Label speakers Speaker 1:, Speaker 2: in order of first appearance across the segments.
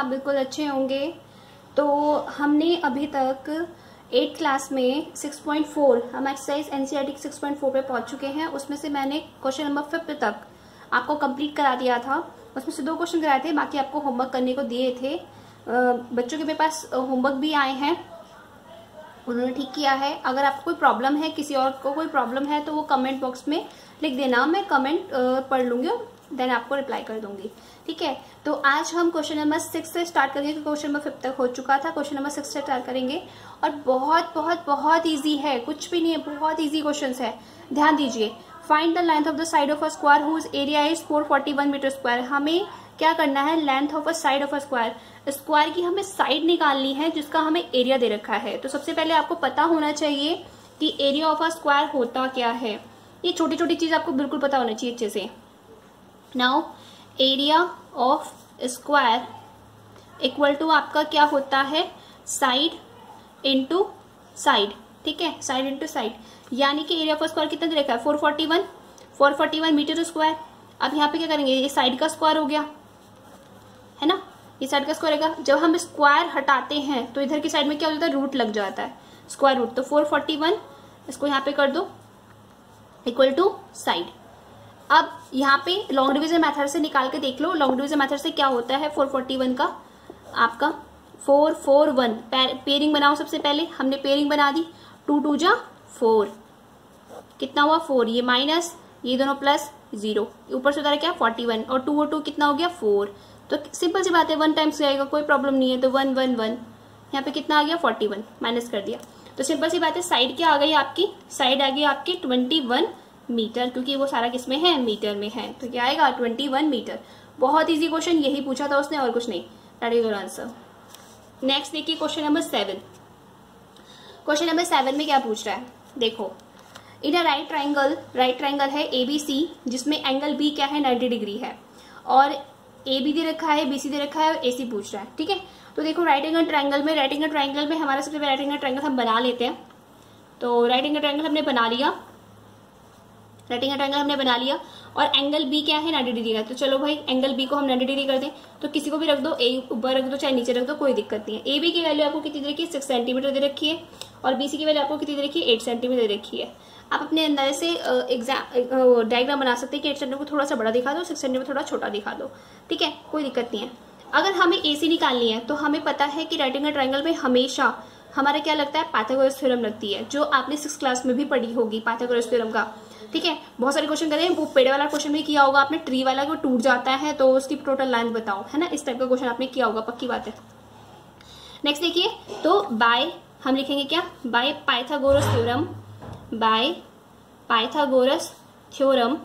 Speaker 1: आप बिल्कुल अच्छे होंगे। तो हमने अभी तक 8th क्लास में 6.4 हम एक्सरसाइज एनसीईआरटी 6.4 पे पहुंच चुके हैं। उसमें से मैंने क्वेश्चन नंबर 5 तक आपको कंप्लीट करा दिया था। उसमें से 2 क्वेश्चन कराए थे, बाकी आपको होमवर्क करने को दिए थे। बच्चों के मेरे पास होमवर्क भी आए हैं, उन्होंने ठीक किया है। अगर आपको कोई प्रॉब्लम है, किसी और को कोई प्रॉब्लम है, तो वो कमेंट बॉक्स में लिख देना, मैं कमेंट पढ़ लूंगी और देन आपको रिप्लाई कर दूंगी। ठीक है, तो आज हम क्वेश्चन नंबर 6 से स्टार्ट करेंगे, क्योंकि क्वेश्चन नंबर 5 तक हो चुका था। क्वेश्चन नंबर 6 से स्टार्ट करेंगे और बहुत बहुत बहुत ईजी है, कुछ भी नहीं है, बहुत ईजी क्वेश्चन है। ध्यान दीजिए। Find the length of the side of a square whose area is 441 metre square. हमें क्या करना है, length of a side of a square, square की हमें साइड निकालनी है जिसका हमें एरिया दे रखा है। तो सबसे पहले आपको पता होना चाहिए कि एरिया ऑफ अ स्क्वायर होता क्या है। ये छोटी छोटी चीज आपको बिल्कुल पता होना चाहिए अच्छे से। Now area of square equal to आपका क्या होता है, साइड इंटू साइड। ठीक है, साइड इंटू साइड, यानी कि एरिया ऑफ स्क्वायर कितना दे रखा है, 441 मीटर स्क्वायर। अब यहाँ पे क्या करेंगे, ये साइड का स्क्वायर हो गया है ना, ये साइड का स्क्वायर रहेगा। जब हम स्क्वायर हटाते हैं तो इधर की साइड में क्या हो जाता है, रूट लग जाता है, स्क्वायर रूट। तो 441 इसको यहाँ पे कर दो इक्वल टू साइड। अब यहाँ पे लॉन्ग डिवीजन मेथड से निकाल के देख लो। लॉन्ग डिवीजन मेथड से क्या होता है, 441 का आपका 441 पेयरिंग बनाओ। सबसे पहले हमने पेयरिंग बना दी, 2 2 जा 4, कितना हुआ 4, ये माइनस, ये दोनों प्लस, 0, ऊपर से उतारा क्या 41, और 2 और 2 कितना हो गया 4। तो सिंपल सी बात है, 1 टाइम्स आएगा, कोई प्रॉब्लम नहीं है। तो 1 1 1, यहाँ पे कितना आ गया 41, माइनस कर दिया। तो सिंपल सी बात है, साइड क्या आ गई आपकी, साइड आ गई आपकी 21 मीटर, क्योंकि वो सारा किसमें है, मीटर में है। तो क्या आएगा 21 मीटर। बहुत इजी क्वेश्चन, यही पूछा था उसने और कुछ नहीं। That is your answer. Next देखिए क्वेश्चन नंबर 7। क्वेश्चन नंबर 7 में क्या पूछ रहा है, देखो। इन अ राइट ट्राइंगल है ABC, जिसमें एंगल B क्या है, 90 डिग्री है, और AB दे रखा है, BC दे रखा है, और AC पूछ रहा है। ठीक है, तो देखो राइट एंगल ट्राइंगल में हमारा सबसे पहले राइट एंगल ट्राइंगल हम बना लेते हैं। तो राइट एंगल ट्राइंगल हमने बना लिया, और एंगल B क्या है, 90 डिग्री का। तो चलो भाई एंगल B को हम 90 डिग्री कर दें। तो किसी को भी रख दो, A ऊपर रख दो चाहे नीचे रख दो, कोई दिक्कत नहीं है। AB की वैल्यू आपको कितनी दे रखी है, 6 सेंटीमीटर दे रखी है, और BC की वैल्यू आपको कितनी दे रखी है, 8 सेंटीमीटर दे रखी है। आप अपने अंदाजे से डायग्राम बना सकते हैं कि 8 सेंटीमीटर को थोड़ा सा बड़ा दिखा दो, 6 सेंटीमीटर थोड़ा छोटा दिखा दो। ठीक है, कोई दिक्कत नहीं है। अगर हमें AC निकालनी है तो हमें पता है कि राइट एंगल ट्राइंगल में हमेशा हमारा क्या लगता है, पाइथागोरस थ्योरम लगती है, जो आपने 6th क्लास में भी पढ़ी होगी पाइथागोरस थ्योरम का। ठीक है, बहुत सारे क्वेश्चन करें, वो पेड़ वाला क्वेश्चन भी किया होगा आपने, ट्री वाला को टूट जाता है तो उसकी टोटल लेंथ बताओ, है ना, इस टाइप का क्वेश्चन आपने किया होगा, पक्की बात है। नेक्स्ट देखिए, तो बाय हम लिखेंगे क्या, बाय पाइथागोरस थ्योरम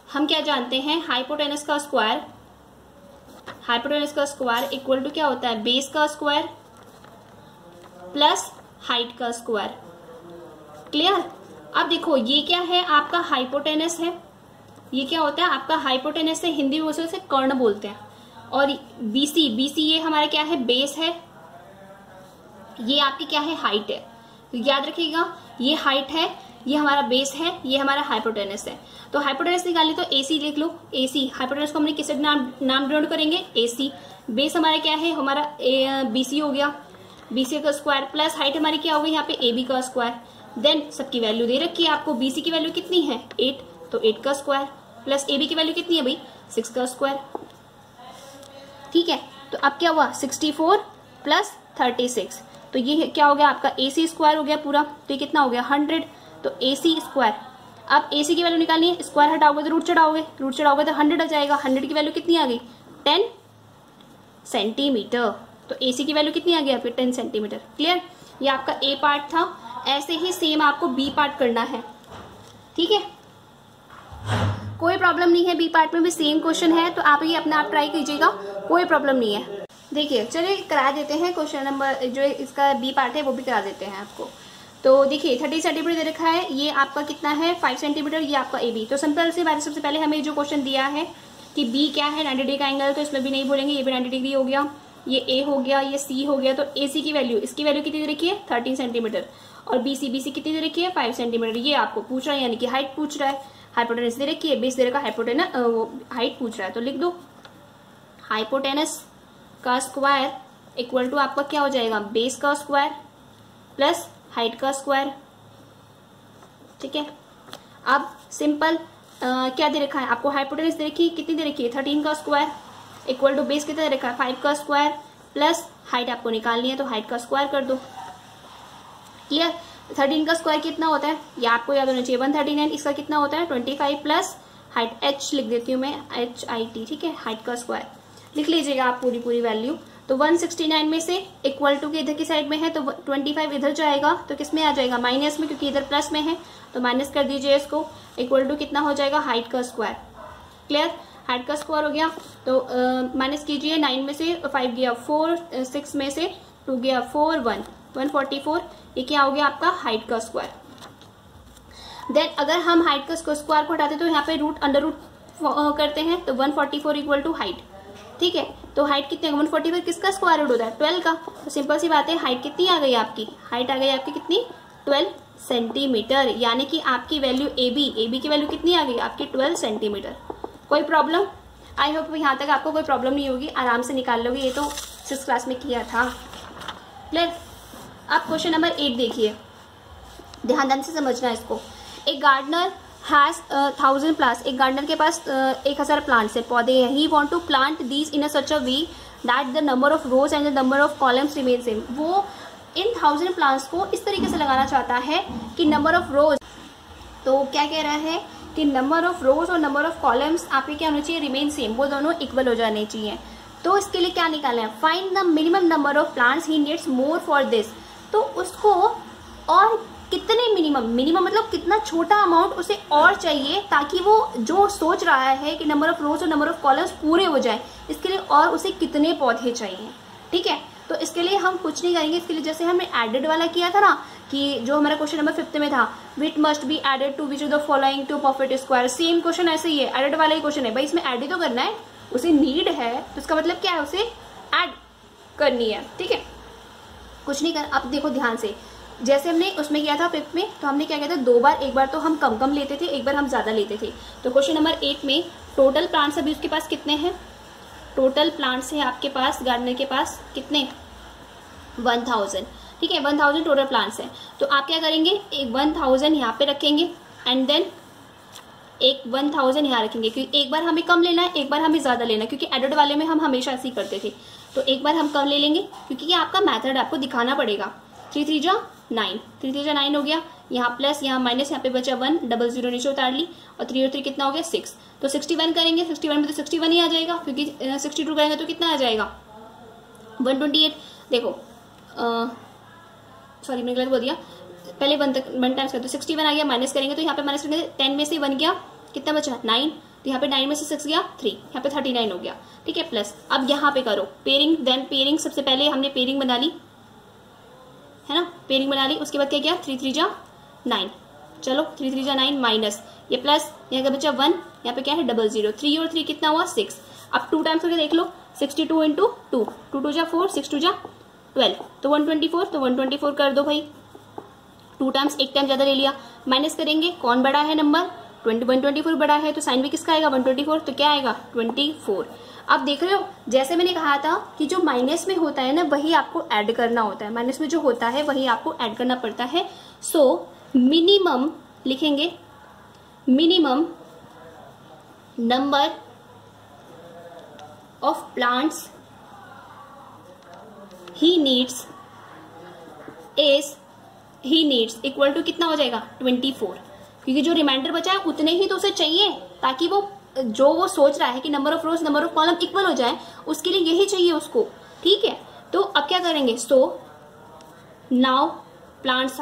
Speaker 1: हम क्या जानते हैं, हाइपोटेनस का स्क्वायर इक्वल टू क्या होता है, बेस का स्क्वायर प्लस हाइट का स्क्वायर। क्लियर। अब देखो ये क्या है, आपका हाइपोटेनस है, ये क्या होता है आपका हाइपोटेनस है, हिंदी में उसे कर्ण बोलते हैं। और BC ये हमारा क्या है, बेस है, ये आपकी क्या है, हाइट है। तो याद रखिएगा, ये हाइट है, ये हमारा बेस है, ये हमारा हाइपोटेनस है। तो हाइपोटेनस निकाली तो AC लिख लो, AC। हाइपोटेनस को हमने किससे नाम डिनोट करेंगे, AC। बेस हमारा क्या है, हमारा BC हो गया, BC का स्क्वायर, प्लस हाइट हमारी क्या हो गई यहाँ पे, AB का स्क्वायर। देन सबकी वैल्यू दे रखी है आपको, BC की वैल्यू कितनी है 8, तो 8 का स्क्वायर, प्लस AB की वैल्यू कितनी है भाई, 6 का स्क्वायर। ठीक है, तो अब क्या हुआ, 64 प्लस 36, तो ये क्या हो गया आपका AC स्क्वायर हो गया पूरा। तो ये कितना हो गया 100, तो AC स्क्वायर। अब AC की वैल्यू निकालनी है, स्क्वायर हटाओगे तो रूट चढ़ाओगे तो 100 आ जाएगा। 100 की वैल्यू कितनी आ गई, 10 सेंटीमीटर। तो AC की वैल्यू कितनी आ गई आपकी, 10 सेंटीमीटर। क्लियर, ये आपका A पार्ट था। ऐसे ही सेम आपको B पार्ट करना है। ठीक है, कोई प्रॉब्लम नहीं है, B पार्ट में भी सेम क्वेश्चन है, तो आप ये अपने आप ट्राई कीजिएगा, कोई प्रॉब्लम नहीं है। देखिए चलिए करा देते हैं क्वेश्चन नंबर, जो इसका B पार्ट है वो भी करा देते हैं आपको। तो देखिए 30 सेंटीमीटर दे रखा है, ये आपका कितना है 5 सेंटीमीटर, ये आपका AB। तो सिंपल सी बात है, सबसे पहले हमें जो क्वेश्चन दिया है कि B क्या है, 90 डिग्री का एंगल, तो इसमें भी नहीं बोलेंगे, ये भी 90 डिग्री हो गया, ये A हो गया, ये C हो गया। तो AC की वैल्यू, इसकी वैल्यू कितनी दे रखी है 13 सेंटीमीटर, और BC कितनी दे रखी है 5 सेंटीमीटर। ये आपको पूछ रहा है, यानी कि हाइट पूछ रहा है। हाइपोटेनस दे रखी है, बेस दे रखा है, हाइट पूछ रहा है, तो लिख दो हाइपोटेनस का स्क्वायर इक्वल टू आपका क्या हो जाएगा, बेस का स्क्वायर प्लस हाइट का स्क्वायर। ठीक है, अब सिंपल क्या दे रखा है आपको, हाइपोटेनस दे रखी है, कितनी दे रखी है 13 का स्क्वायर इक्वल टू बेस कितना दे रखा है 5 का स्क्वायर प्लस हाइट आपको निकालनी है तो हाइट का स्क्वायर कर दो। क्लियर, 13 का स्क्वायर कितना होता है ये आपको याद होना चाहिए 139, इसका कितना होता है 25 प्लस हाइट h लिख देती हूँ मैं HIT। ठीक है, हाइट का स्क्वायर लिख लीजिएगा आप पूरी वैल्यू। तो 169 में से इक्वल टू के इधर की साइड में है तो 25 इधर जाएगा तो किस में आ जाएगा, माइनस में, क्योंकि इधर प्लस में है तो माइनस कर दीजिए इसको, इक्वल टू कितना हो जाएगा हाइट का स्क्वायर। क्लियर, हाइट का स्क्वायर हो गया तो माइनस कीजिए, 9 में से 5 गया 4, 6 में से 2 गया 4, 144, ये क्या हो गया आपका हाइट का स्क्वायर। देन अगर हम हाइट का स्क्वायर को हटाते तो यहाँ पे रूट अंडर रूट करते हैं तो 144 इक्वल टू हाइट। ठीक है, तो हाइट कितने 144 किसका स्क्वायर रूट होता है 12 का, तो सिंपल सी बात है हाइट कितनी आ गई आपकी, हाइट आ गई आपकी कितनी 12 सेंटीमीटर, यानी कि आपकी वैल्यू AB की वैल्यू कितनी आ गई आपकी 12 सेंटीमीटर। कोई प्रॉब्लम, आई होप यहाँ तक आपको कोई प्रॉब्लम नहीं होगी, आराम से निकाल लोगे, ये तो 6th क्लास में किया था। क्लियर, अब क्वेश्चन नंबर 8 देखिए, ध्यान से समझना इसको। एक गार्डनर हैज 1000 प्लांट्स, एक गार्डनर के पास 1000 प्लांट्स है, पौधे हैं। He want to plant these in such a way that the number of rows and the number of columns remain same. वो इन 1000 प्लांट्स को इस तरीके से लगाना चाहता है कि नंबर ऑफ रोज, तो क्या कह रहा है कि नंबर ऑफ रोज और नंबर ऑफ कॉलम्स आपके क्या होने चाहिए, रिमेन सेम, वो दोनों इक्वल हो जाने चाहिए। तो इसके लिए क्या निकालना है, find the minimum number of plants he needs more for this. तो उसको और कितने मिनिमम मतलब कितना छोटा अमाउंट उसे और चाहिए ताकि वो जो सोच रहा है कि नंबर ऑफ रोज और नंबर ऑफ कॉलम्स पूरे हो जाए, इसके लिए और उसे कितने पौधे चाहिए। ठीक है, तो इसके लिए हम कुछ नहीं करेंगे, इसके लिए जैसे हमने एडेड वाला किया था ना, कि जो हमारा क्वेश्चन नंबर 5 में था, which must be added to which of the following to perfect square, same question ऐसे ही है, एडेड वाला ही क्वेश्चन है भाई, इसमें एड ही तो करना है, उसे नीड है तो इसका मतलब क्या है, उसे ऐड करनी है। ठीक है, कुछ नहीं कर, अब देखो ध्यान से, जैसे हमने उसमें किया था 5th में, तो हमने क्या किया था 2 बार, एक बार तो हम कम लेते थे, एक बार हम ज़्यादा लेते थे। तो क्वेश्चन नंबर 8 में टोटल प्लांट्स अभी उसके पास कितने हैं, टोटल प्लांट्स है आपके पास, गार्डनर के पास कितने 1000। ठीक है, 1000 टोटल प्लांट्स है। तो आप क्या करेंगे, एक 1000 यहाँ पे रखेंगे एंड देन एक 1000 यहाँ रखेंगे, क्योंकि एक बार हमें कम लेना है, एक बार हमें ज़्यादा लेना है, क्योंकि एडेड वाले में हम हमेशा ऐसे ही करते थे। तो एक बार हम कम ले लेंगे क्योंकि ये आपका मेथड आपको दिखाना पड़ेगा। 3 3 जा 9, 3 3 जा 9 हो गया, यहाँ प्लस यहाँ माइनस, यहाँ पे बचा 1, 00 नीचे उतार ली, और 3 और 3 कितना हो गया 6। तो 61 करेंगे, 61 में तो 61 ही आ जाएगा, क्योंकि 62 करेंगे तो कितना आ जाएगा 128। देखो सॉरी मैंने गलत बोल दिया, पहले 1 टाइम्स कर, तो 61 आ गया, माइनस करेंगे तो यहाँ पे माइनस करेंगे 10 में से 1 गया, कितना बचा 9, तो यहाँ पे 9 में से 6 गया 3, यहाँ पे 39 हो गया। ठीक है, प्लस अब यहाँ पे करो पेयरिंग, देन पेयरिंग, सबसे पहले हमने पेयरिंग बना ली है ना, पेयरिंग बना ली, उसके बाद क्या किया 3 3 जा 9, चलो 3 3 जा 9 माइनस ये प्लस, यहाँ का बचा 1, यहाँ पे क्या है 00, 3 और 3 कितना हुआ 6। अब 2 टाइम्स करके देख लो, 62 इंटू 2, 2 2 जा 4, 6 2 जा 12, तो 124, तो 124 कर दो भाई, 2 टाइम्स, एक टाइम ज्यादा ले लिया, माइनस करेंगे कौन बड़ा है नंबर 124 बड़ा है, तो साइन भी किसका आएगा 124, तो क्या आएगा 24। अब देख रहे हो, जैसे मैंने कहा था कि जो माइनस में होता है ना वही आपको ऐड करना होता है, माइनस में जो होता है वही आपको ऐड करना पड़ता है। सो मिनिमम लिखेंगे, minimum number of plants he needs equal to कितना हो जाएगा 24, क्योंकि जो रिमाइंडर बचा है उतने ही तो उसे चाहिए, ताकि वो जो वो सोच रहा है कि number of rose number of column equal हो जाए, उसके लिए यही चाहिए उसको। ठीक है, तो अब क्या करेंगे, सो नाउ प्लांट्स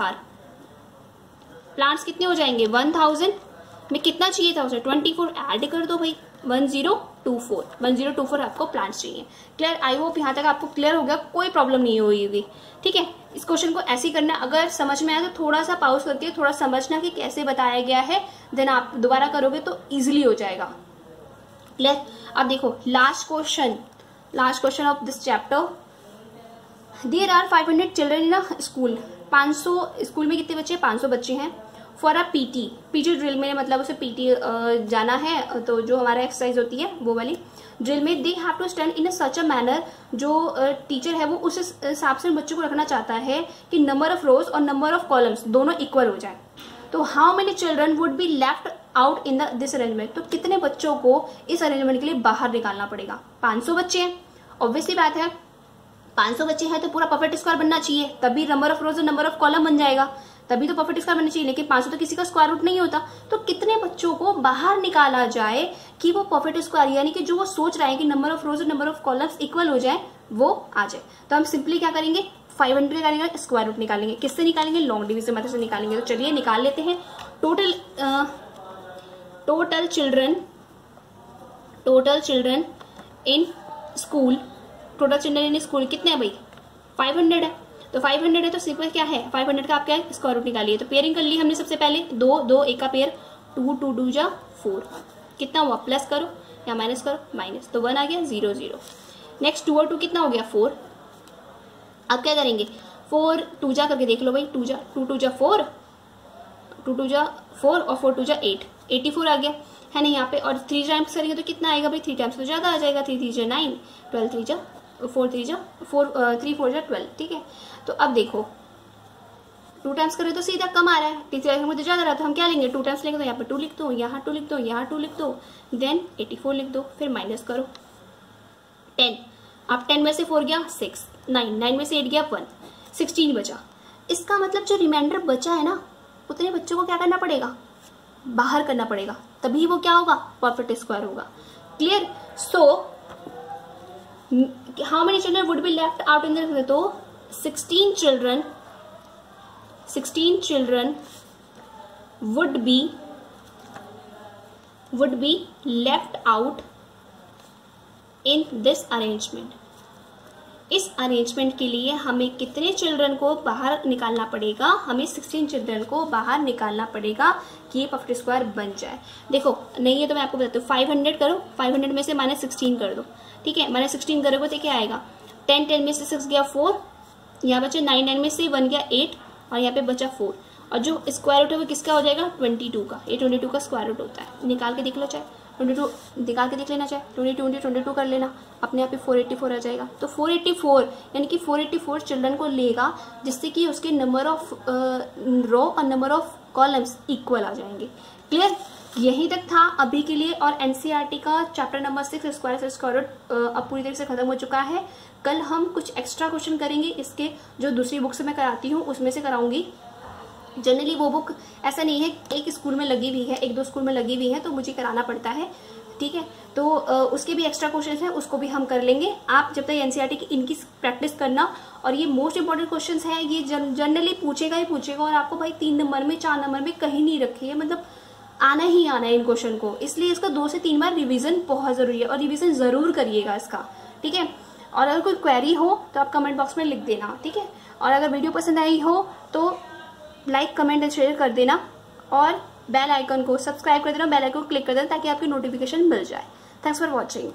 Speaker 1: कितने हो जाएंगे 1000 में कितना चाहिए था उसे 24, ऐड कर दो भाई 1024 आपको प्लांट्स चाहिए। क्लियर, आई होप यहाँ तक आपको क्लियर हो गया, कोई प्रॉब्लम नहीं होगी। ठीक है, इस क्वेश्चन को ऐसे ही करना, अगर समझ में आया तो थोड़ा सा पॉज करके थोड़ा समझना कि कैसे बताया गया है, देन आप दोबारा करोगे तो इजिली हो जाएगा। क्लियर, अब देखो last question of this chapter, there are 500 children in a school, 500 school में कितने बच्चे 500 बच्चे हैं, फॉर अ पीटी ड्रिल में, मतलब उसे पीटी जाना है, तो जो हमारा एक्सरसाइज होती है वो वाली ड्रिल में, they have to stand in a such a manner, जो टीचर है वो उस हिसाब से बच्चों को रखना चाहता है कि नंबर ऑफ रोज और नंबर ऑफ कॉलम्स दोनों इक्वल हो जाए। तो how many children would be left out in this arrangement, तो कितने बच्चों को इस अरेंजमेंट के लिए बाहर निकालना पड़ेगा। 500 बच्चे हैं, ऑब्वियसली बात है 500 बच्चे हैं तो पूरा परफेक्ट स्क्वायर बनना चाहिए, तभी नंबर ऑफ रोज और नंबर ऑफ कॉलम बन जाएगा, तभी तो परफेक्ट स्क्वायर बनना चाहिए। लेकिन 500 तो किसी का स्क्वायर रूट नहीं होता, तो कितने बच्चों को बाहर निकाला जाए कि वो परफेक्ट स्क्वायर, यानी कि जो वो सोच रहा है कि नंबर ऑफ रोज और नंबर ऑफ कॉलम्स इक्वल हो जाए, वो आ जाए। तो हम सिंपली क्या करेंगे, 500 निकालेंगे, स्क्वायर रूट निकालेंगे। किससे निकालेंगे, लॉन्ग डिवीजन मेथड से निकालेंगे। तो चलिए निकाल लेते हैं। Total children in school, total children in school कितने हैं भाई, 500 है। तो 500 है तो सिंपल क्या है, 500 का आप क्या है, स्क्वायर रूट निकालिए। तो पेयरिंग कर ली हमने सबसे पहले, 2 2 एक का पेयर, 2 2 2 जा 4, कितना हुआ, प्लस करो या माइनस करो, माइनस, तो 1 आ गया, 0 0। नेक्स्ट 2 और 2 कितना हो गया, 4। अब क्या करेंगे, 4 2 जा करके देख लो भाई, 2 जा 2 2 जा 4, 2 2 जा 4 और 4 2 जा 8, 84 आ गया है ना यहाँ पे। और 3 टाइम्स करेंगे तो कितना आएगा भाई, 3 टाइम्स तो ज्यादा आ जाएगा, 3 3 जा 9, 12 3 जा 4 3 जा 4 3 4 जा 12, ठीक है। तो अब देखो 2 टाइम्स करें तो सीधा कम आ रहा है, 3 टाइम्स में तो ज्यादा रहा, तो हम क्या लेंगे, 2 टाइम्स लेंगे तो यहाँ पे 2 लिख दो, यहाँ 2 लिख दो, यहाँ 2 लिख दो, देन 84 लिख दो, फिर माइनस करो 10। अब 10 में से 4 गया 6, 9 में से 8 गया 1, 16 बचा। इसका मतलब जो रिमाइंडर बचा है ना, उतने बच्चों को क्या करना पड़ेगा, बाहर करना पड़ेगा, तभी वो क्या होगा, परफेक्ट स्क्वायर होगा। Clear. So how many children would be left out in this, तो 16 children would be left out in this arrangement। इस अरेंजमेंट के लिए हमें कितने चिल्ड्रन को बाहर निकालना पड़ेगा, हमें 16 चिल्ड्रन को बाहर निकालना पड़ेगा कि ये परफेक्ट स्क्वायर बन जाए। देखो नहीं है तो मैं आपको बताती हूँ, 500 करो, 500 में से -16 कर दो, ठीक है। -16 करोगे तो क्या आएगा, 10 10 में से 6 गया 4, यहाँ बचे 9 9 में से 1 गया 8, और यहाँ पे बचा 4, और जो स्क्वायर रूट है वो किसका हो जाएगा, 22 का। ये 22 का स्क्वायर रूट होता है, निकाल के देख लो, चाहे 22 निकाल के देख लेना, चाहे 22 कर लेना, अपने आप ही 484 आ जाएगा। तो 484 यानी कि 484 चिल्ड्रन को लेगा, जिससे कि उसके नंबर ऑफ रो और नंबर ऑफ कॉलम्स इक्वल आ जाएंगे। क्लियर। यहीं तक था अभी के लिए। और एनसीईआरटी का चैप्टर नंबर 6 स्क्वायर रूट अब पूरी तरह से खत्म हो चुका है। कल हम कुछ एक्स्ट्रा क्वेश्चन करेंगे, इसके जो दूसरी बुक से मैं कराती हूँ उसमें से कराऊंगी। जनरली वो बुक ऐसा नहीं है, एक स्कूल में लगी हुई है, 1-2 स्कूल में लगी हुई है, तो मुझे कराना पड़ता है, ठीक है। तो उसके भी एक्स्ट्रा क्वेश्चंस हैं, उसको भी हम कर लेंगे। आप जब तक एनसीईआरटी की इनकी प्रैक्टिस करना, और ये मोस्ट इंपॉर्टेंट क्वेश्चंस हैं, ये जनरली पूछेगा ही पूछेगा, और आपको भाई 3 नंबर में 4 नंबर में कहीं नहीं रखी है, मतलब आना ही आना है इन क्वेश्चन को। इसलिए इसका 2 से 3 बार रिविजन बहुत जरूरी है, और रिविजन जरूर करिएगा इसका, ठीक है। और अगर कोई क्वेरी हो तो आप कमेंट बॉक्स में लिख देना, ठीक है। और अगर वीडियो पसंद आई हो तो लाइक कमेंट एंड शेयर कर देना, और बेल आइकन को सब्सक्राइब कर देना, बेल आइकन को क्लिक कर देना, ताकि आपकी नोटिफिकेशन मिल जाए। Thanks for watching.